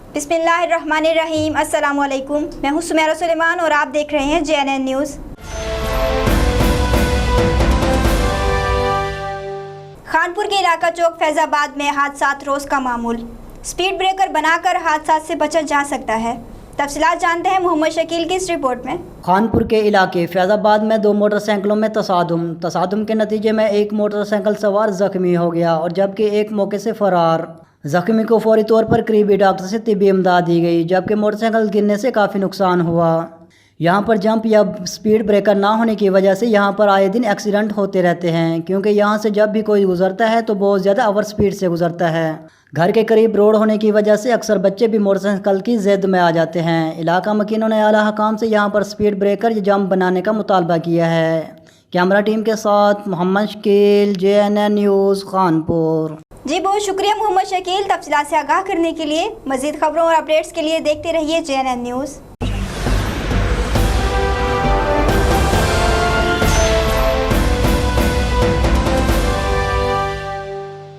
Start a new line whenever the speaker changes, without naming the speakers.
बिस्मिल्लाहिर्रहमानिर्रहीम। अस्सलामुअलैकुम। मैं हूं सुमेरा सुलेमान और आप देख रहे हैं JNN न्यूज़। खानपुर के इलाका चौक फैज़ाबाद में हादसात रोज़ का मामूल। स्पीड ब्रेकर बनाकर हादसात से बचा जा सकता है। तफसीलात जानते हैं मोहम्मद शकील की इस रिपोर्ट में।
खानपुर के इलाके फैज़ाबाद में दो मोटरसाइकिलों में तसादुम के नतीजे में एक मोटरसाइकिल सवार जख्मी हो गया और जबकि एक मौके से फरार। जख्मी को फौरी तौर पर करीबी डॉक्टर से तिब्बी इमदाद दी गई, जबकि मोटरसाइकिल गिरने से काफ़ी नुकसान हुआ। यहाँ पर जंप या स्पीड ब्रेकर ना होने की वजह से यहाँ पर आए दिन एक्सीडेंट होते रहते हैं, क्योंकि यहाँ से जब भी कोई गुजरता है तो बहुत ज़्यादा ओवर स्पीड से गुजरता है। घर के करीब रोड होने की वजह से अक्सर बच्चे भी मोटरसाइकिल की ज़िद में आ जाते हैं। इलाका मकीनों ने आला हकाम से यहाँ पर स्पीड ब्रेकर या जंप बनाने का मुतालबा किया है। कैमरा टीम के साथ मोहम्मद शकील, JNN न्यूज़, खानपुर।
जी बहुत शुक्रिया मोहम्मद शकील, तफसीलात से आगाह करने के लिए। मज़ीद खबरों और अपडेट्स के लिए देखते रहिए JNN न्यूज़।